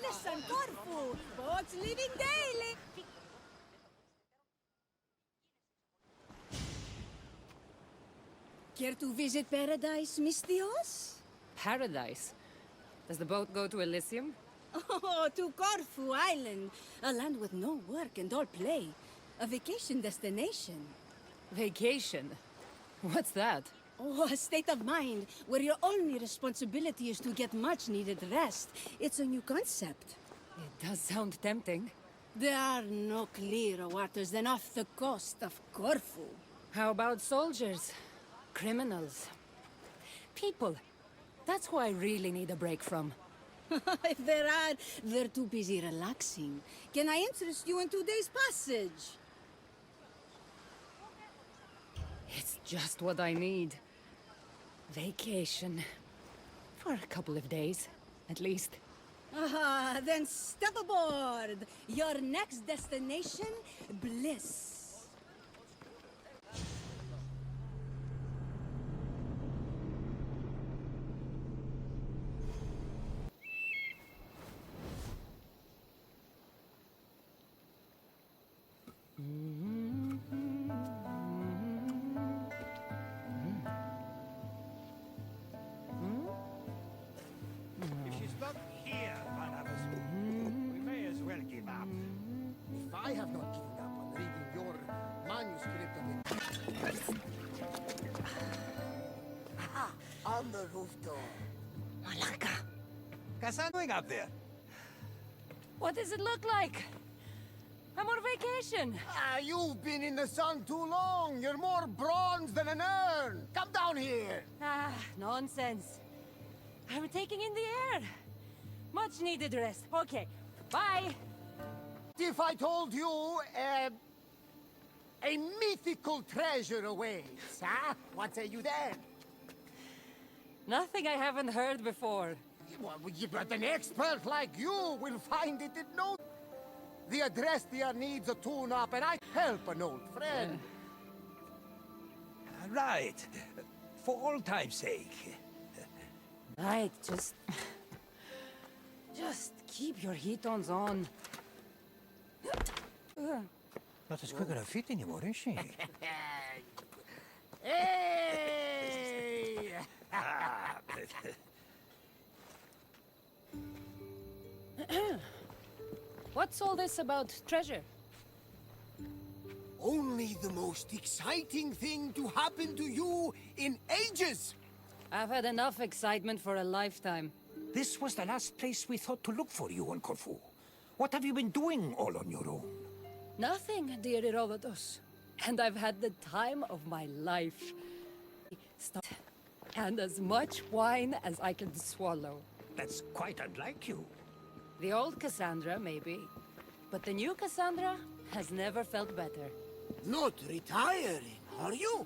Yes, on Corfu. Boats leaving daily. Care to visit paradise, Mistios? Paradise? Does the boat go to Elysium? Oh, to Corfu Island. A land with no work and all play. A vacation destination. Vacation? What's that? Oh, a state of mind where your only responsibility is to get much-needed rest. It's a new concept. It does sound tempting. There are no clearer waters than off the coast of Corfu. How about soldiers? Criminals? People. That's who I really need a break from. If there are, they're too busy relaxing. Can I interest you in today's passage? It's just what I need. Vacation. For a couple of days, at least. Ah, then step aboard. Your next destination, bliss. If she's not here, Barnabas, we may as well give up. If I have not given up on reading your manuscript of it. Aha! On the roof door. Malaka. Cassandra up there. What does it look like? I'm on vacation. You've been in the sun too long. You're more bronze than an urn. Come down here. Ah, nonsense. I'm taking in the air. Much needed rest. Okay, bye. If I told you, a mythical treasure awaits, huh? What say you then? Nothing I haven't heard before. Well, but an expert like you will find it in no... The Adrestia needs a tune-up, and I help an old friend. Right. For old time's sake. Right, just keep your heat-ons on. Not as quick on her feet anymore, is she? Hey! What's all this about treasure? Only the most exciting thing to happen to you in ages! I've had enough excitement for a lifetime. This was the last place we thought to look for you on Corfu. What have you been doing all on your own? Nothing, dear Herodotus. And I've had the time of my life. And as much wine as I can swallow. That's quite unlike you. The old Cassandra, maybe. But the new Cassandra has never felt better. Not retiring, are you?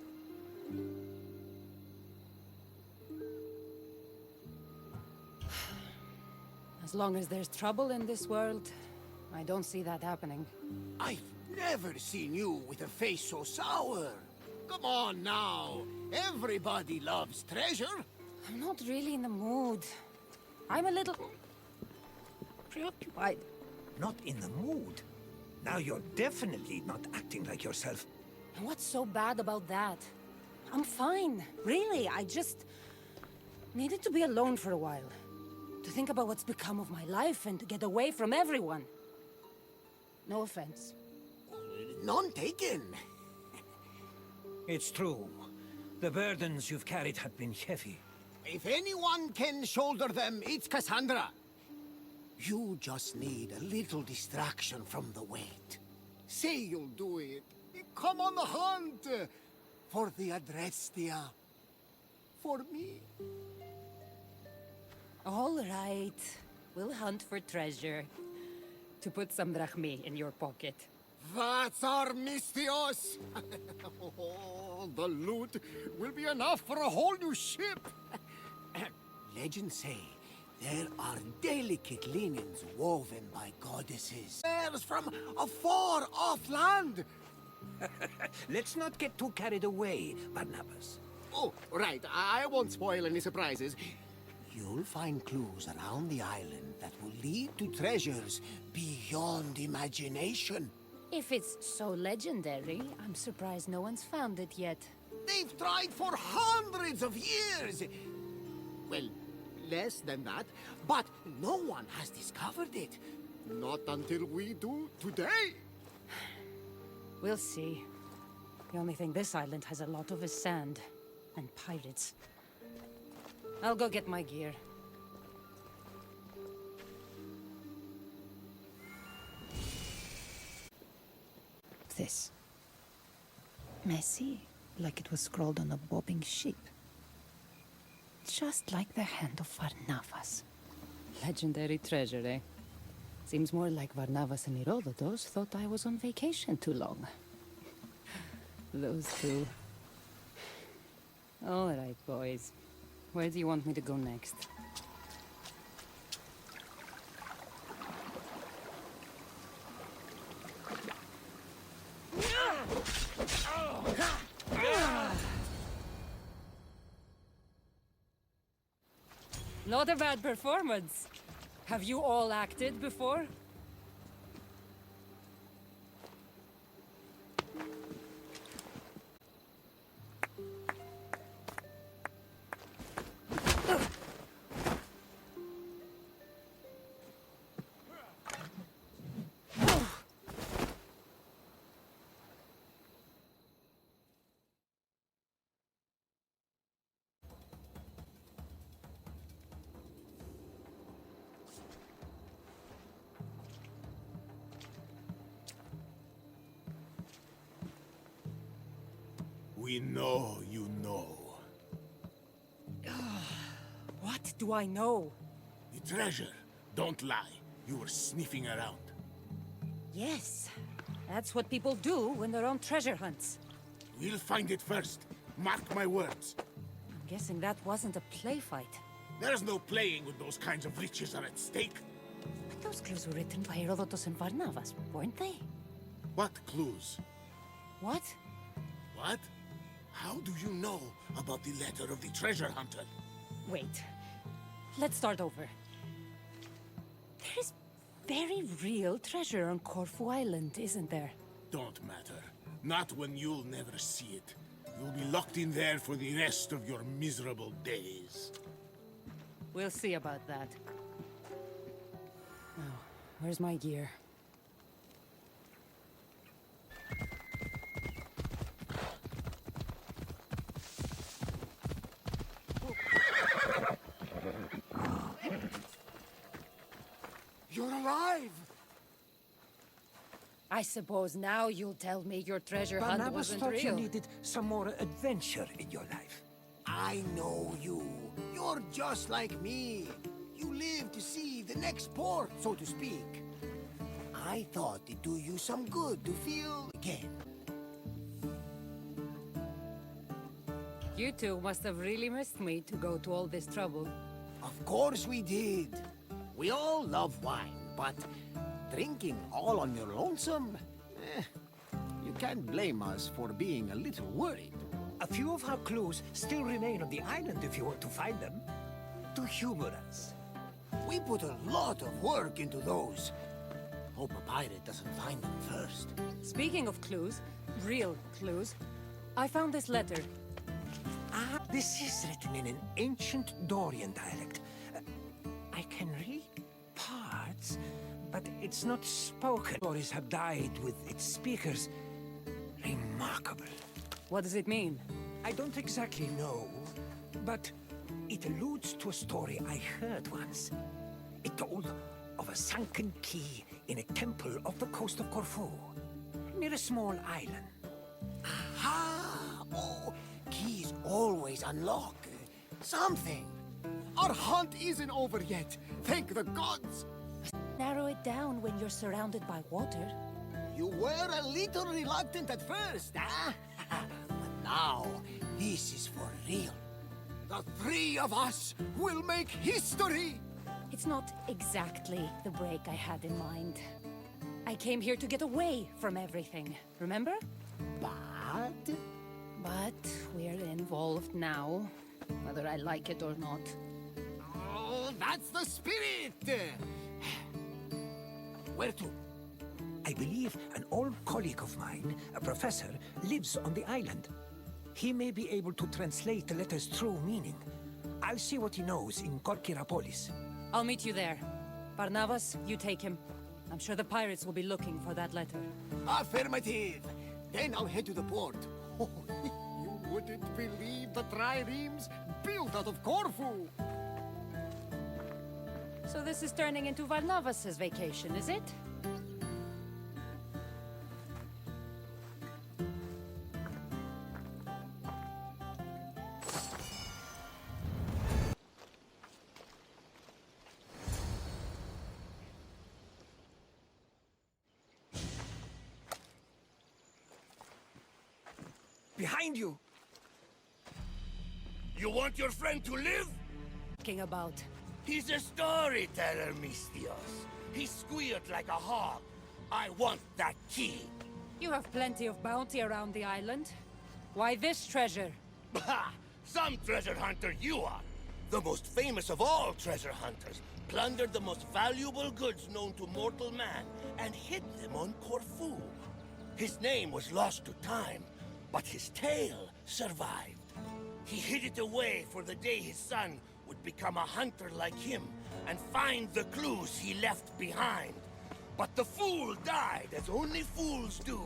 As long as there's trouble in this world, I don't see that happening. I've never seen you with a face so sour. Come on now. Everybody loves treasure. I'm not really in the mood. I'm a little... preoccupied. Not in the mood. Now you're definitely not acting like yourself. And what's so bad about that? I'm fine. Really, I just... needed to be alone for a while. To think about what's become of my life and to get away from everyone. No offense. None taken. It's true. The burdens you've carried have been heavy. If anyone can shoulder them, it's Cassandra. You just need a little distraction from the weight. Say you'll do it. Come on the hunt. For the Adrestia. For me. All right. We'll hunt for treasure. To put some drachmi in your pocket. That's our Mistios. Oh, the loot will be enough for a whole new ship. Legends say there are delicate linens woven by goddesses. Bears from a far-off land. Let's not get too carried away, Barnabas. Oh, right. I won't spoil any surprises. You'll find clues around the island that will lead to treasures beyond imagination. If it's so legendary, I'm surprised no one's found it yet. They've tried for hundreds of years. Well, less than that, but no one has discovered it. Not until we do today. We'll see. The only thing this island has a lot of is sand. And pirates. I'll go get my gear. This. Messy, like it was scrawled on a bobbing ship. Just like the hand of Varnavas. Legendary treasure, eh? Seems more like Varnavas and Herodotus thought I was on vacation too long. Those two. All right, boys. Where do you want me to go next? Not a bad performance. Have you all acted before? We know you know. What do I know? The treasure. Don't lie. You were sniffing around. Yes, that's what people do when they're on treasure hunts. We'll find it first. Mark my words. I'm guessing that wasn't a play fight. There's no playing with those kinds of riches are at stake. But those clues were written by Herodotus and Varnavas, weren't they? What clues? What? What? How do you know about the letter of the treasure hunter? Wait. Let's start over. There is very real treasure on Corfu Island, isn't there? Don't matter. Not when you'll never see it. You'll be locked in there for the rest of your miserable days. We'll see about that. Now, where's my gear? You're alive! I suppose now you'll tell me your treasure hunt Barnabas wasn't thought you real. needed some more adventure in your life. I know you. You're just like me. You live to see the next port, so to speak. I thought it'd do you some good to feel again. You two must have really missed me to go to all this trouble. Of course we did. We all love wine, but drinking all on your lonesome? You can't blame us for being a little worried. A few of our clues still remain on the island if you want to find them. To humor us. We put a lot of work into those. Hope a pirate doesn't find them first. Speaking of clues, real clues, I found this letter. Ah, this is written in an ancient Dorian dialect. I can read parts, but it's not spoken. Stories have died with its speakers. Remarkable. What does it mean? I don't exactly know, but it alludes to a story I heard once. It told of a sunken key in a temple off the coast of Corfu, near a small island. Aha! Oh, keys always unlock something. Our hunt isn't over yet. Thank the gods. Narrow it down when you're surrounded by water. You were a little reluctant at first, huh? But now, this is for real. The three of us will make history! It's not exactly the break I had in mind. I came here to get away from everything, remember? But But we're involved now, whether I like it or not. oh, that's the spirit! Where to? I believe an old colleague of mine, a professor, lives on the island. He may be able to translate the letter's true meaning. I'll see what he knows in Korkirapolis. I'll meet you there. Barnabas, you take him. I'm sure the pirates will be looking for that letter. Affirmative. Then I'll head to the port. Oh, you wouldn't believe the triremes built out of Corfu. So this is turning into Barnabas's vacation, is it? Behind you! You want your friend to live? Talking about. He's a storyteller, Mistios. He squealed like a hog. I want that key. You have plenty of bounty around the island. Why this treasure? Bah! Some treasure hunter you are. The most famous of all treasure hunters. Plundered the most valuable goods known to mortal man and hid them on Corfu. His name was lost to time, but his tale survived. He hid it away for the day his son would become a hunter like him and find the clues he left behind. But the fool died as only fools do,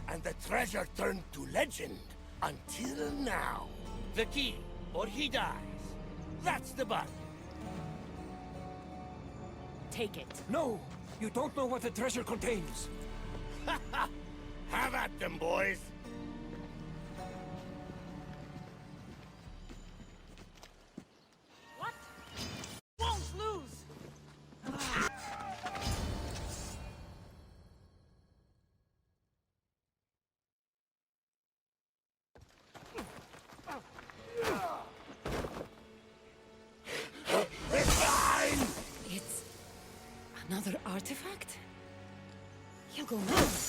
and the treasure turned to legend until now. The key, or he dies. That's the button. Take it. No! You don't know what the treasure contains! Have at them, boys. What? Won't lose! It's another artifact? He'll go nuts.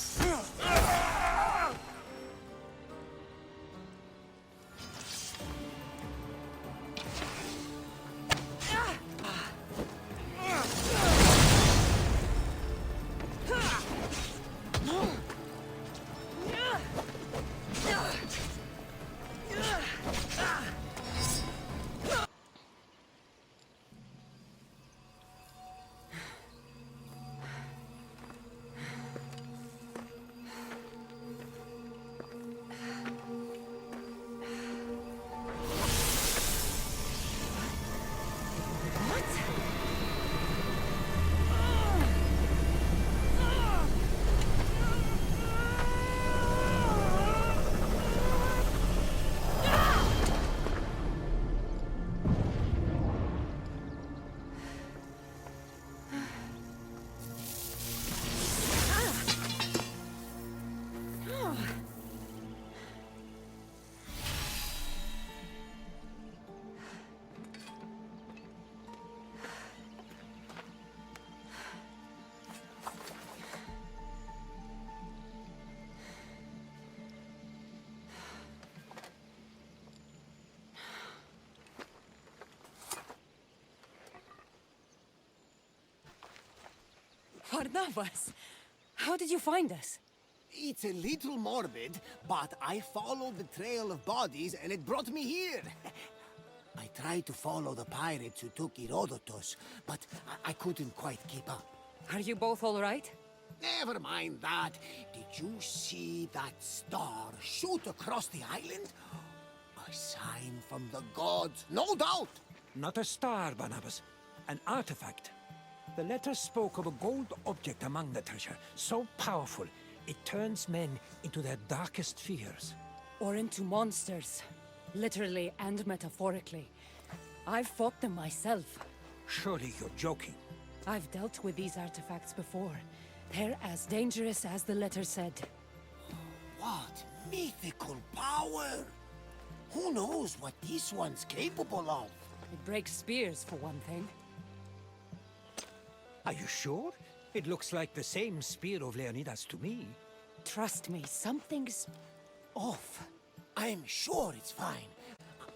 Barnabas, how did you find us? It's a little morbid, but I followed the trail of bodies and it brought me here. I tried to follow the pirates who took Herodotus, but I couldn't quite keep up. Are you both all right? Never mind that. Did you see that star shoot across the island? A sign from the gods, no doubt. Not a star, Barnabas. An artifact. The letter spoke of a gold object among the treasure, so powerful, it turns men into their darkest fears. Or into monsters. Literally and metaphorically. I've fought them myself. Surely you're joking. I've dealt with these artifacts before. They're as dangerous as the letter said. What mythical power! Who knows what this one's capable of? It breaks spears, for one thing. Are you sure? It looks like the same spear of Leonidas to me. Trust me, something's off. I'm sure it's fine.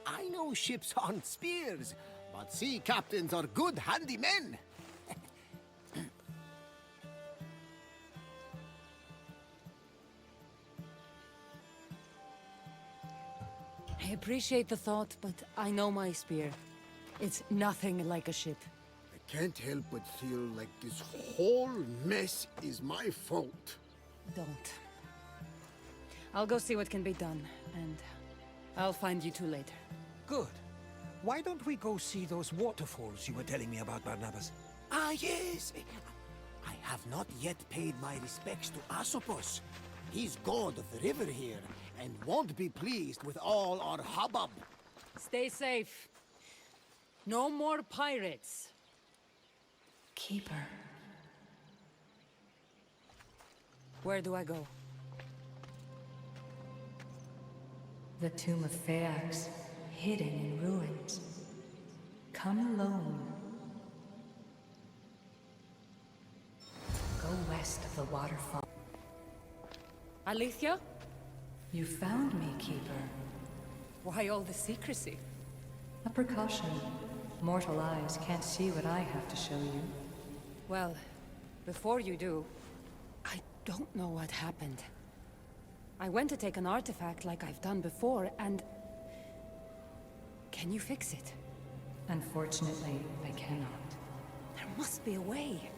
I know ships aren't spears, but sea captains are good handymen. I appreciate the thought, but I know my spear. It's nothing like a ship. I can't help but feel like this whole mess is my fault. Don't. I'll go see what can be done, and I'll find you two later. Good. Why don't we go see those waterfalls you were telling me about, Barnabas? Ah, yes. I have not yet paid my respects to Asopos. He's god of the river here, and won't be pleased with all our hubbub. Stay safe. No more pirates. Keeper. Where do I go? The tomb of Phaeax, hidden in ruins. Come alone. Go west of the waterfall. Alethea? You found me, Keeper. Why all the secrecy? A precaution. Mortal eyes can't see what I have to show you. Well, before you do, I don't know what happened. I went to take an artifact like I've done before, and... Can you fix it? Unfortunately, I cannot. There must be a way.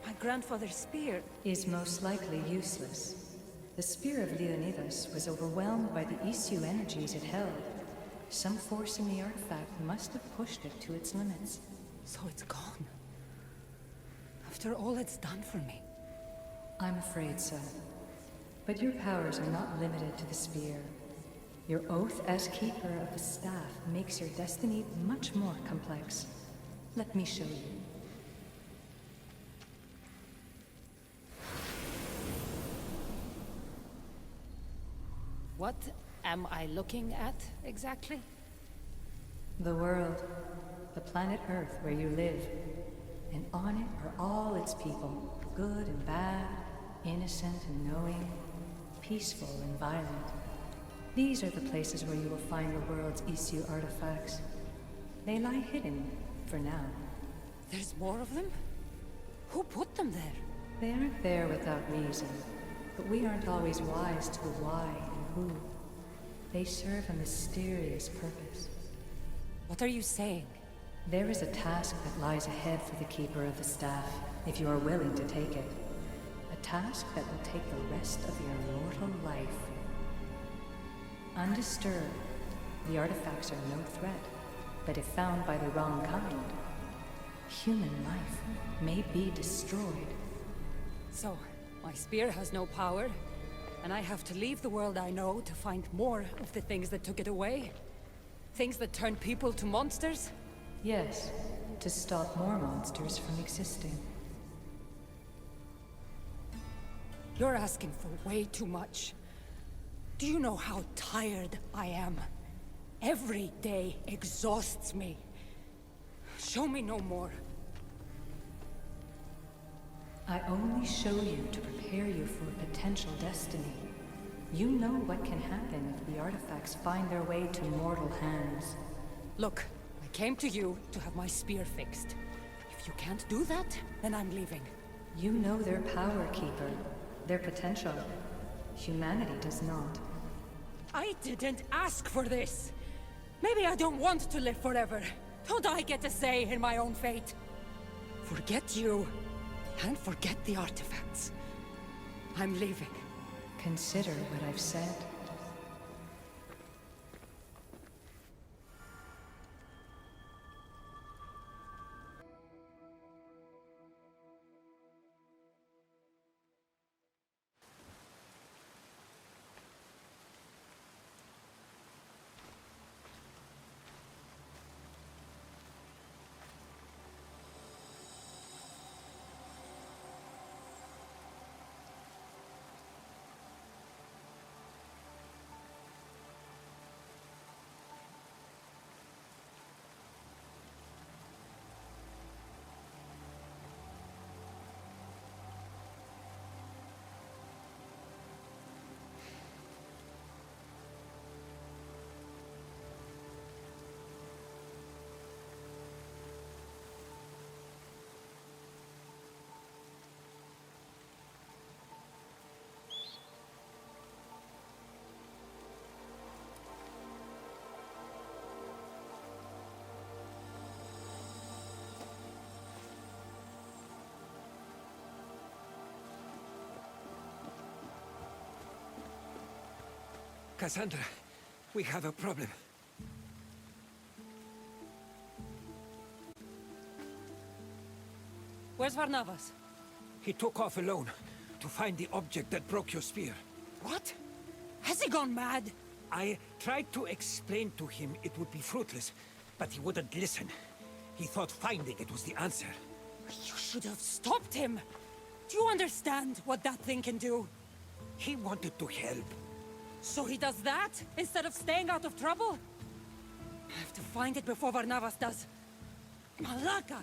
My grandfather's spear... Is most likely useless. The spear of Leonidas was overwhelmed by the issue energies it held. Some force in the artifact must have pushed it to its limits. So it's gone. After all it's done for me. I'm afraid so. But your powers are not limited to the spear. Your oath as keeper of the staff makes your destiny much more complex. Let me show you. What am I looking at, exactly? The world. The planet Earth where you live. And on it are all its people. Good and bad. Innocent and knowing. Peaceful and violent. These are the places where you will find the world's issue artifacts. They lie hidden, for now. There's more of them? Who put them there? They aren't there without reason. But we aren't always wise to the why and who. They serve a mysterious purpose. What are you saying? There is a task that lies ahead for the Keeper of the Staff, if you are willing to take it. A task that will take the rest of your mortal life. Undisturbed, the artifacts are no threat, but if found by the wrong kind, human life may be destroyed. So, my spear has no power, and I have to leave the world I know to find more of the things that took it away? Things that turn people to monsters? Yes, to stop more monsters from existing. You're asking for way too much. Do you know how tired I am? Every day exhausts me. Show me no more. I only show you to prepare you for a potential destiny. You know what can happen if the artifacts find their way to mortal hands. Look, I came to you to have my spear fixed. If you can't do that, then I'm leaving. You know their power, Keeper. Their potential. Humanity does not. I didn't ask for this! Maybe I don't want to live forever. Don't I get a say in my own fate? Forget you, and forget the artifacts. I'm leaving. Consider what I've said. Cassandra, we have a problem. Where's Varnavas? He took off alone to find the object that broke your spear. What? Has he gone mad? I tried to explain to him it would be fruitless, but he wouldn't listen. He thought finding it was the answer. You should have stopped him. Do you understand what that thing can do? He wanted to help. So he does that instead of staying out of trouble? I have to find it before Varnavas does. Malaka!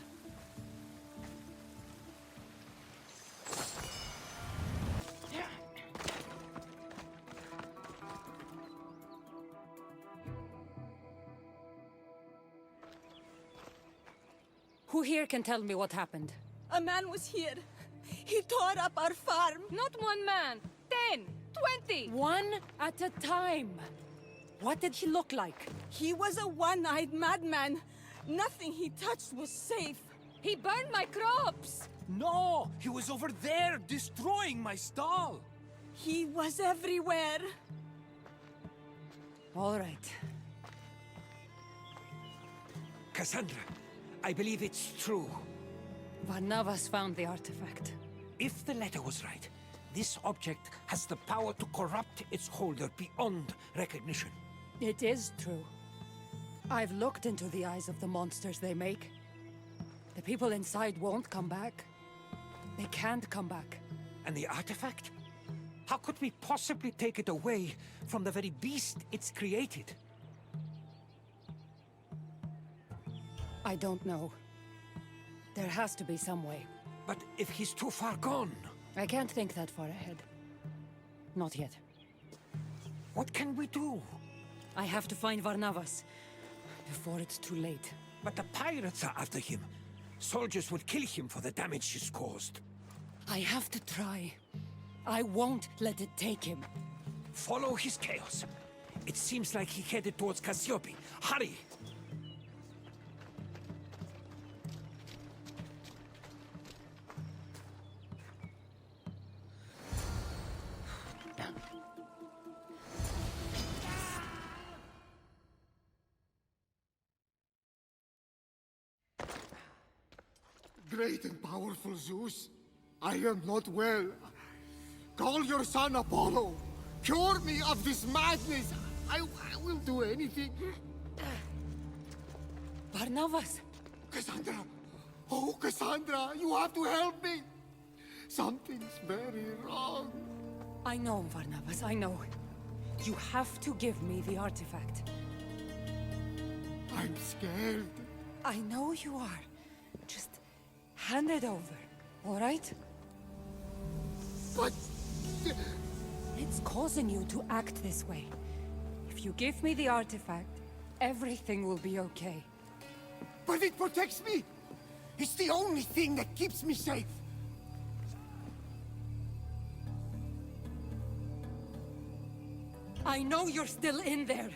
Who here can tell me what happened? A man was here. He tore up our farm. Not one man. 10, 20. One at a time. What did he look like? He was a one-eyed madman. Nothing he touched was safe. He burned my crops. No! He was over there, destroying my stall! He was everywhere. All right. Cassandra, I believe it's true. Varnavas found the artifact. If the letter was right, this object has the power to corrupt its holder beyond recognition. It is true. I've looked into the eyes of the monsters they make. The people inside won't come back. They can't come back. And the artifact? How could we possibly take it away from the very beast it's created? I don't know. There has to be some way. But if he's too far gone, I can't think that far ahead. Not yet. what can we do? I have to find Varnavas before it's too late. But the pirates are after him. Soldiers will kill him for the damage he's caused. I have to try. I won't let it take him. Follow his chaos. It seems like he headed towards Cassiope. Hurry! Great and powerful Zeus, I am not well. Call your son Apollo. Cure me of this madness. I will do anything. Varnavas! Cassandra! Oh, Cassandra, you have to help me. Something's very wrong. I know, Varnavas, I know. You have to give me the artifact. I'm scared. I know you are. Just hand it over, all right? But... It's causing you to act this way. If you give me the artifact, everything will be okay. But it protects me. It's the only thing that keeps me safe. I know you're still in there.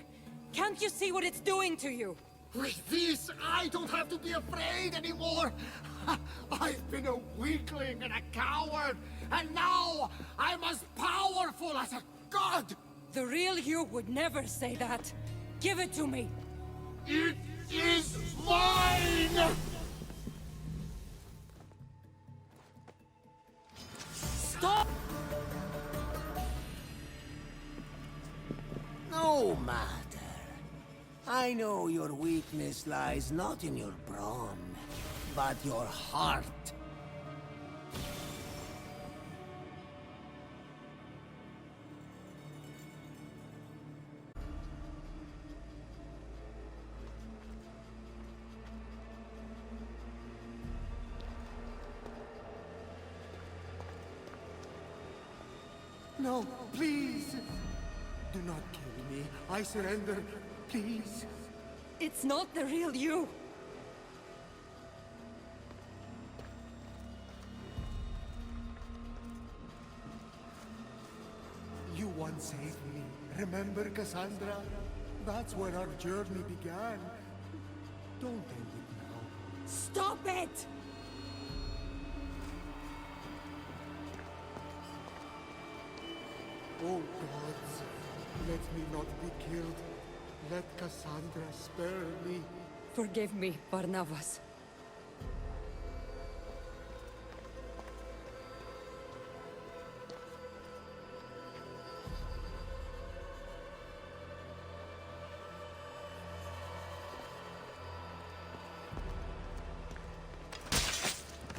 Can't you see what it's doing to you? With this, I don't have to be afraid anymore. I've been a weakling and a coward, and now I'm as powerful as a god. The real you would never say that. Give it to me. It is mine! Stop! No matter. I know your weakness lies not in your brawn, but your heart. No, please! Do not kill me. I surrender. Please. It's not the real you. You once saved me. Remember, Cassandra? That's where our journey began. Don't end it now. Stop it! Oh gods, Let me not be killed. Let Cassandra spare me. Forgive me, Barnabas.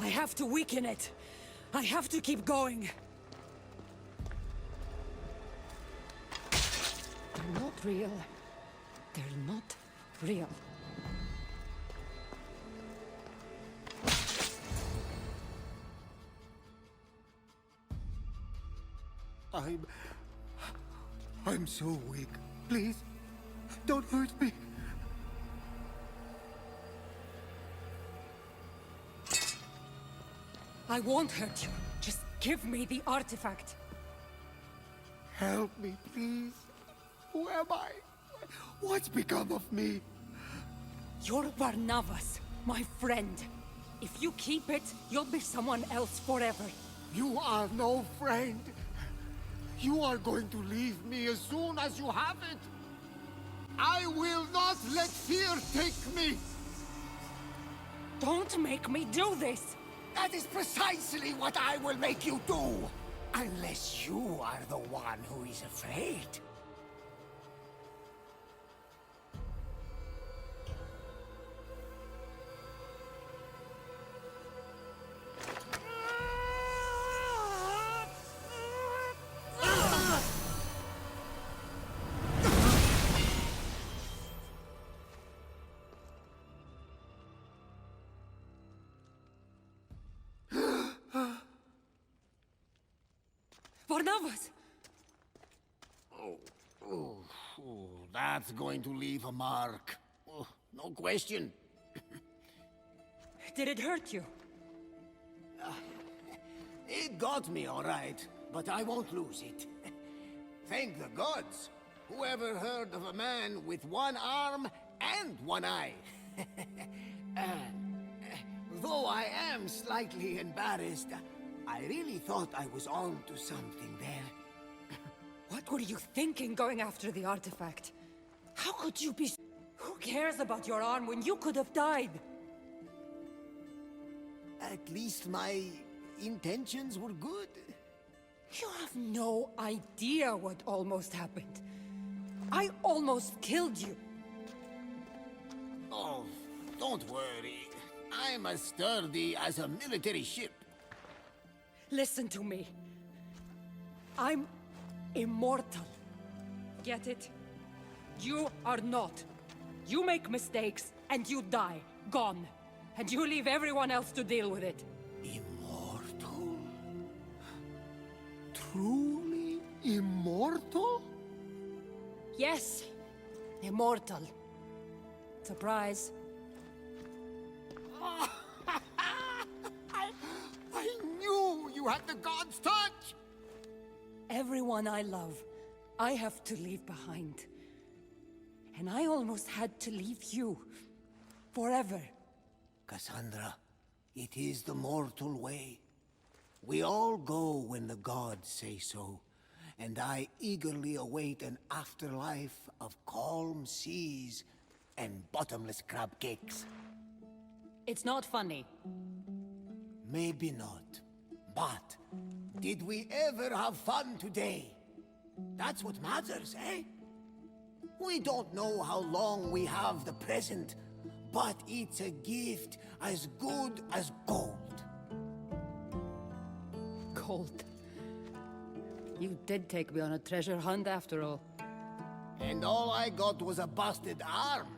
I have to weaken it. I have to keep going. They're not real. They're not real. I'm so weak. Please, don't hurt me. I won't hurt you. Just give me the artifact. Help me, please. Who am I? What's become of me? You're Barnabas, my friend. If you keep it, you'll be someone else forever. You are no friend. You are going to leave me as soon as you have it. I will not let fear take me. Don't make me do this. That is precisely what I will make you do! Unless you are the one who is afraid. Barnabas! That's going to leave a mark. Oh, no question. Did it hurt you? It got me, all right, but I won't lose it. Thank the gods. Whoever heard of a man with one arm and one eye? Though I am slightly embarrassed, I really thought I was on to something there. What were you thinking going after the artifact? How could you be... Who cares about your arm when you could have died? At least my intentions were good. You have no idea what almost happened. I almost killed you. Oh, don't worry. I'm as sturdy as a military ship. Listen to me. I'm immortal. Get it? You are not. You make mistakes, and you die. Gone. And you leave everyone else to deal with it. Immortal? Truly immortal? Yes. Immortal. Surprise. I knew you had the god's touch! Everyone I love, I have to leave behind. And I almost had to leave you. Forever. Cassandra, it is the mortal way. We all go when the gods say so, and I eagerly await an afterlife of calm seas and bottomless crab cakes. It's not funny. Maybe not. But did we ever have fun today? That's what matters, eh? We don't know how long we have the present, but it's a gift as good as gold. Gold. You did take me on a treasure hunt after all. And all I got was a busted arm.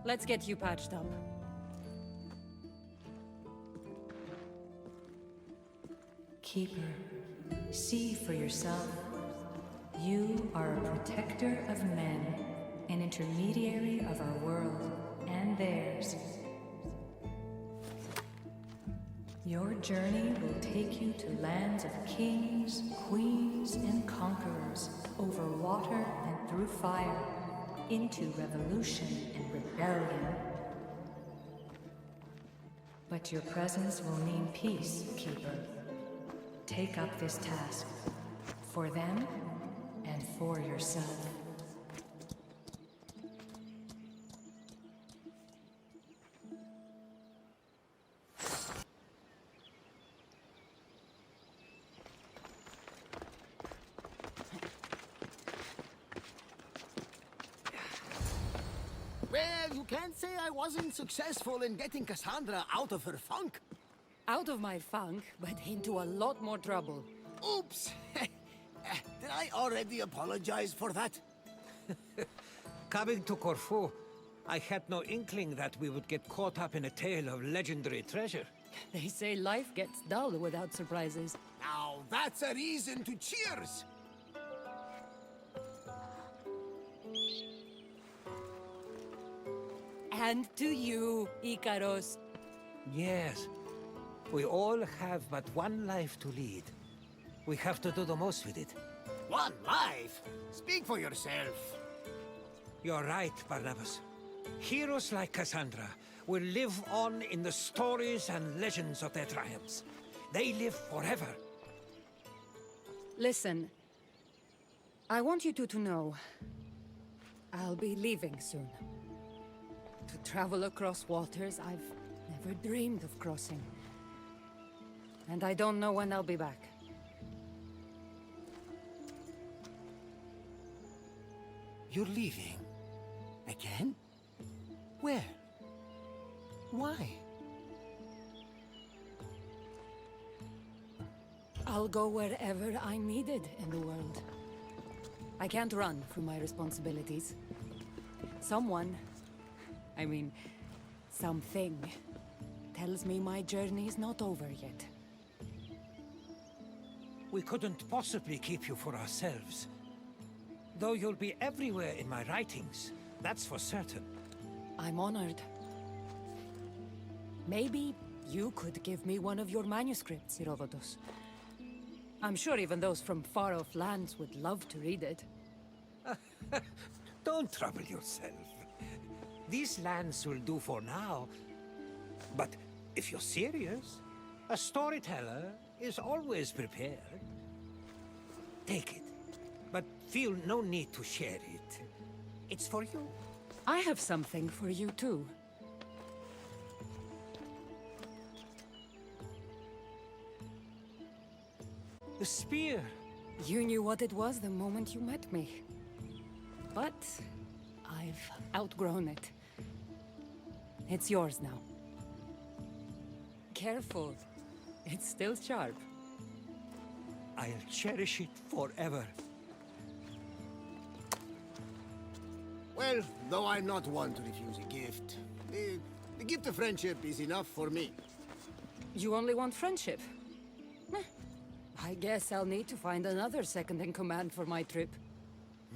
Let's get you patched up. Keeper, see for yourself. You are a protector of men, an intermediary of our world and theirs. Your journey will take you to lands of kings, queens, and conquerors, over water and through fire, into revolution and rebellion. But your presence will mean peace, Keeper. Take up this task, For them, and for yourself. Well, you can't say I wasn't successful in getting Cassandra out of her funk. Out of my funk, but into a lot more trouble. Oops! Did I already apologize for that? Coming to Corfu, I had no inkling that we would get caught up in a tale of legendary treasure. They say life gets dull without surprises. Now, that's a reason to cheers! And to you, Icaros. Yes. We all have but one life to lead. We have to do the most with it. One life? Speak for yourself. You're right, Barnabas. Heroes like Cassandra will live on in the stories and legends of their triumphs. They live forever. Listen, I want you two to know I'll be leaving soon. To travel across waters I've never dreamed of crossing. And I don't know when I'll be back. You're leaving? Again? Where? Why? I'll go wherever I'm needed in the world. I can't run from my responsibilities. Someone, I mean, something, tells me my journey's not over yet. We couldn't possibly keep you for ourselves. Though you'll be everywhere in my writings, that's for certain. I'm honored. Maybe you could give me one of your manuscripts, Herodotus. I'm sure even those from far-off lands would love to read it. Don't trouble yourself. These lands will do for now. But if you're serious, a storyteller is always prepared. Take it, but feel no need to share it. It's for you. I have something for you too. The spear. You knew what it was the moment you met me. But I've outgrown it. It's yours now. Careful. It's still sharp. I'll cherish it forever. Well, though I'm not one to refuse a gift, the gift of friendship is enough for me. You only want friendship? Meh. I guess I'll need to find another second-in-command for my trip.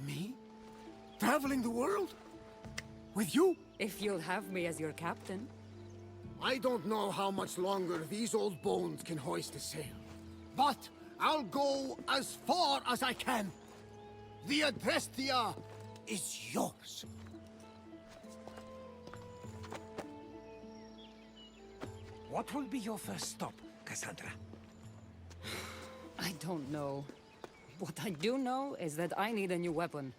Me? Traveling the world? With you? If you'll have me as your captain. I don't know how much longer these old bones can hoist a sail. But I'll go as far as I can. The Adrestia is yours. What will be your first stop, Cassandra? I don't know. What I do know is that I need a new weapon.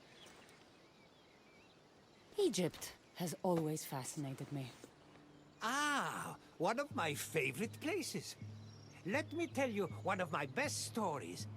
Egypt has always fascinated me. Ah, one of my favorite places. Let me tell you one of my best stories.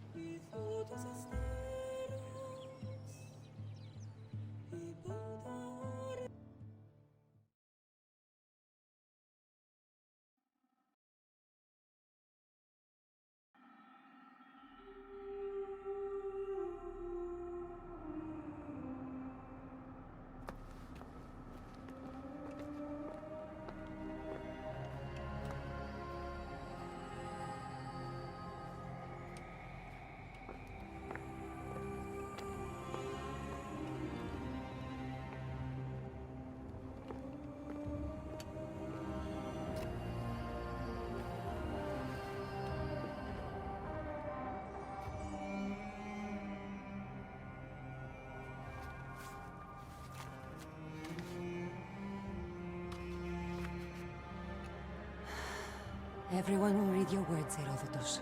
Everyone will read your words, Herodotus.